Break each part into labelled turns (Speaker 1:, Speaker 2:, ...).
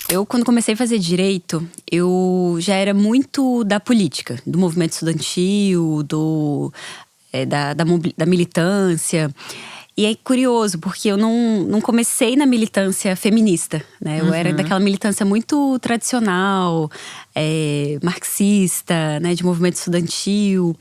Speaker 1: Eu, quando comecei a fazer direito, eu já era muito da política, do movimento estudantil, da militância. E é curioso, porque eu não comecei na militância feminista, né? Eu era daquela militância muito tradicional, marxista, né? De movimento estudantil.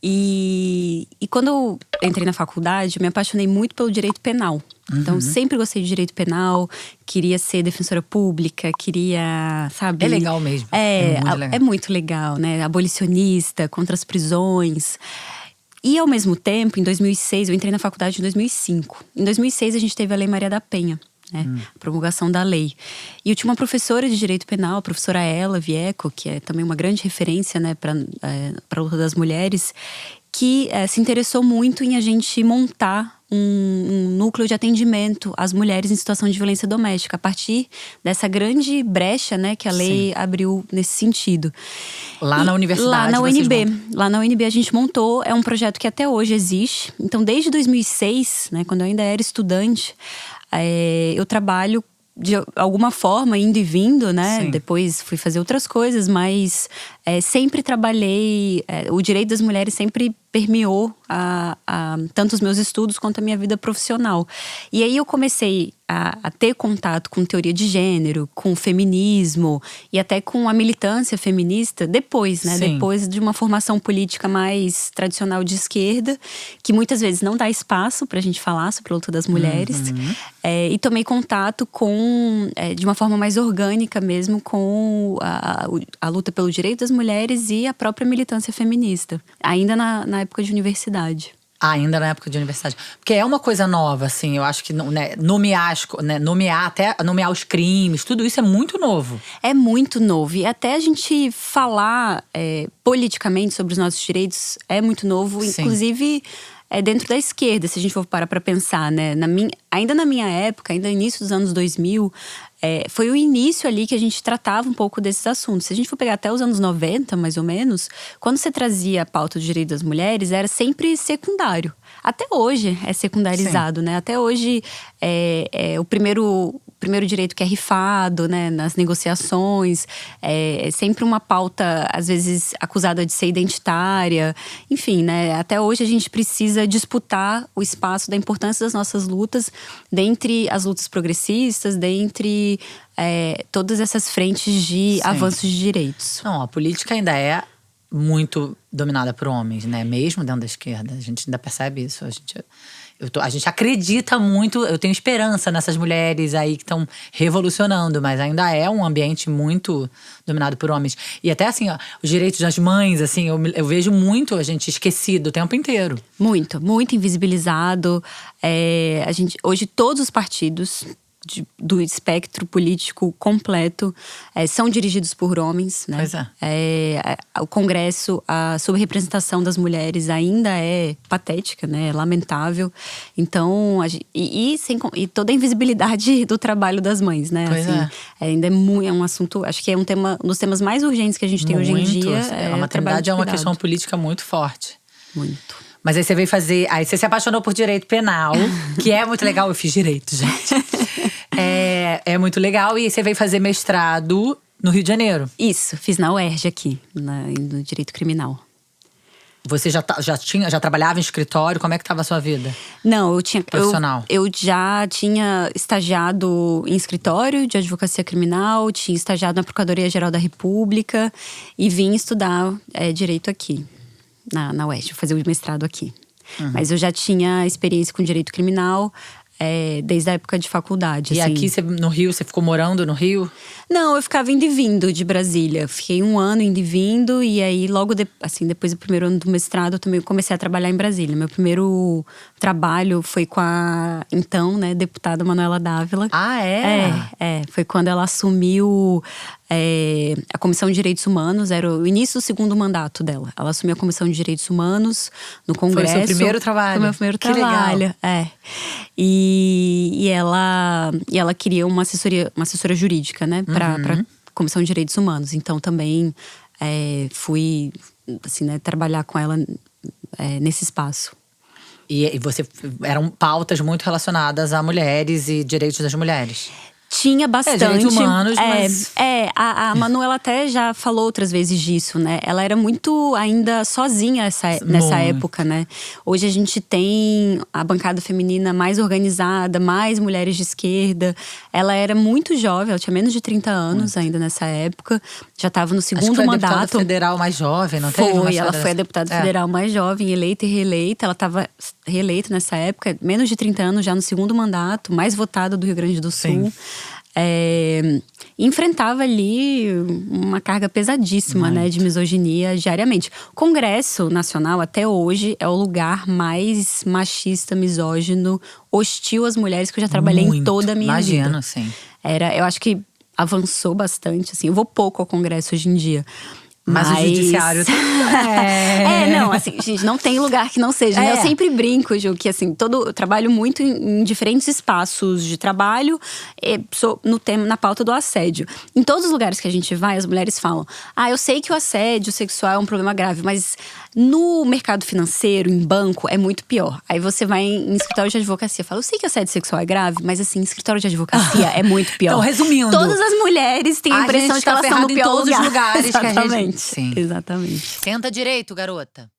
Speaker 1: E quando eu entrei na faculdade, eu me apaixonei muito pelo direito penal. Então, sempre gostei de direito penal, queria ser defensora pública, queria, sabe…
Speaker 2: É legal mesmo, é muito legal.
Speaker 1: É muito legal, né? Abolicionista, contra as prisões. E, ao mesmo tempo, em 2006, eu entrei na faculdade em 2005. Em 2006, a gente teve a Lei Maria da Penha, né? A promulgação da lei. E eu tinha uma professora de direito penal, a professora Ela Vieco, que é também uma grande referência, né, para a luta das mulheres, que se interessou muito em a gente montar um núcleo de atendimento às mulheres em situação de violência doméstica, a partir dessa grande brecha, né, que a lei abriu nesse sentido.
Speaker 2: Lá na universidade,
Speaker 1: lá na UNB. Lá na UNB a gente montou, é um projeto que até hoje existe. Então, desde 2006, né, quando eu ainda era estudante, eu trabalho de alguma forma, indo e vindo, né?
Speaker 2: Sim.
Speaker 1: Depois fui fazer outras coisas, mas sempre trabalhei… o direito das mulheres sempre permeou tanto os meus estudos quanto a minha vida profissional. E aí eu comecei a ter contato com teoria de gênero, com feminismo e até com a militância feminista depois, né?
Speaker 2: Sim.
Speaker 1: Depois de uma formação política mais tradicional de esquerda, que muitas vezes não dá espaço pra gente falar sobre a luta das mulheres. E tomei contato de uma forma mais orgânica mesmo, com a luta pelo direito das mulheres e a própria militância feminista. Ainda na época de universidade.
Speaker 2: Ainda na época de universidade. Porque é uma coisa nova, assim. Eu acho que, né, nomear os crimes, tudo isso é muito novo.
Speaker 1: É muito novo. E até a gente falar politicamente sobre os nossos direitos é muito novo.
Speaker 2: Sim.
Speaker 1: Inclusive, dentro da esquerda, se a gente for parar pra pensar, né? Ainda na minha época, ainda no início dos anos 2000… foi o início ali que a gente tratava um pouco desses assuntos. Se a gente for pegar até os anos 90, mais ou menos, quando você trazia a pauta do direito das mulheres, era sempre secundário. Até hoje é secundarizado, né? Até hoje o primeiro direito que é rifado, né, nas negociações. É sempre uma pauta, às vezes, acusada de ser identitária. Enfim, né? Até hoje a gente precisa disputar o espaço da importância das nossas lutas, dentre as lutas progressistas, dentre todas essas frentes de avanços de direitos.
Speaker 2: Não, a política ainda é muito dominada por homens, né? Mesmo dentro da esquerda. A gente ainda percebe isso. A gente acredita muito, eu tenho esperança nessas mulheres aí que estão revolucionando, mas ainda é um ambiente muito dominado por homens. E até assim, ó, os direitos das mães, assim, eu vejo muito a gente esquecido o tempo inteiro.
Speaker 1: Muito, muito invisibilizado. Hoje todos os partidos do espectro político completo são dirigidos por homens, né?
Speaker 2: Pois é.
Speaker 1: O Congresso, a subrepresentação das mulheres ainda é patética, né? É lamentável. Então, e toda a invisibilidade do trabalho das mães, né?
Speaker 2: Pois
Speaker 1: assim, ainda é um assunto, acho que é um dos temas mais urgentes que a gente tem hoje em dia.
Speaker 2: A maternidade é uma questão política muito forte.
Speaker 1: Muito.
Speaker 2: Mas aí você veio fazer… Aí você se apaixonou por direito penal, que é muito legal. Eu fiz direito, gente. É muito legal. E você veio fazer mestrado no Rio de Janeiro.
Speaker 1: Isso, fiz na UERJ aqui, no direito criminal.
Speaker 2: Você já trabalhava em escritório? Como é que estava a sua vida?
Speaker 1: Não,
Speaker 2: profissional.
Speaker 1: Eu já tinha estagiado em escritório de advocacia criminal, tinha estagiado na Procuradoria-Geral da República e vim estudar direito aqui, na UERJ, fazer o mestrado aqui. Mas eu já tinha experiência com direito criminal desde a época de faculdade.
Speaker 2: E
Speaker 1: assim.
Speaker 2: aqui no Rio, você ficou morando no Rio?
Speaker 1: Não, eu ficava indo e vindo de Brasília. Fiquei 1 ano indo e vindo. E aí, logo depois do primeiro ano do mestrado, eu também comecei a trabalhar em Brasília. Meu primeiro trabalho foi com a, então, né, deputada Manuela Dávila.
Speaker 2: Ah, é?
Speaker 1: Foi quando ela assumiu a Comissão de Direitos Humanos. Era o início do 2º mandato dela. Ela assumiu a Comissão de Direitos Humanos no Congresso.
Speaker 2: Foi o seu primeiro trabalho?
Speaker 1: Foi o meu primeiro trabalho. Legal. E ela queria uma assessora jurídica, né, para Comissão de Direitos Humanos. Então também fui, assim, né, trabalhar com ela nesse espaço.
Speaker 2: E eram pautas muito relacionadas a mulheres e direitos das mulheres?
Speaker 1: Tinha bastante.
Speaker 2: Direitos humanos, mas…
Speaker 1: A Manuela até já falou outras vezes disso, né? Ela era muito ainda sozinha nessa época, né? Hoje a gente tem a bancada feminina mais organizada, mais mulheres de esquerda. Ela era muito jovem, ela tinha menos de 30 anos ainda nessa época. Já estava no segundo
Speaker 2: foi
Speaker 1: mandato.
Speaker 2: A deputada federal mais jovem, não teve?
Speaker 1: Ela foi a deputada federal mais jovem, eleita e reeleita. Ela estava reeleita nessa época, menos de 30 anos, já no segundo mandato, mais votada do Rio Grande do Sul. Enfrentava ali uma carga pesadíssima, né, de misoginia diariamente. O Congresso Nacional, até hoje, é o lugar mais machista, misógino, hostil às mulheres que eu já trabalhei em toda a minha vida.
Speaker 2: Imagino, sim.
Speaker 1: Eu acho que avançou bastante, assim. Eu vou pouco ao Congresso hoje em dia.
Speaker 2: Mas o judiciário…
Speaker 1: Não, assim, gente, não tem lugar que não seja. Né? Eu sempre brinco, Ju, que assim, eu trabalho muito em diferentes espaços de trabalho, na pauta do assédio. Em todos os lugares que a gente vai, as mulheres falam: eu sei que o assédio sexual é um problema grave, mas no mercado financeiro, em banco, é muito pior. Aí você vai em escritório de advocacia, fala: eu sei que o assédio sexual é grave, mas assim, em escritório de advocacia é muito pior.
Speaker 2: Então, resumindo,
Speaker 1: todas as mulheres têm a impressão de que elas estão no pior
Speaker 2: lugar. Em todos os lugares que a gente…
Speaker 1: Sim. Exatamente.
Speaker 2: Tenta direito, garota.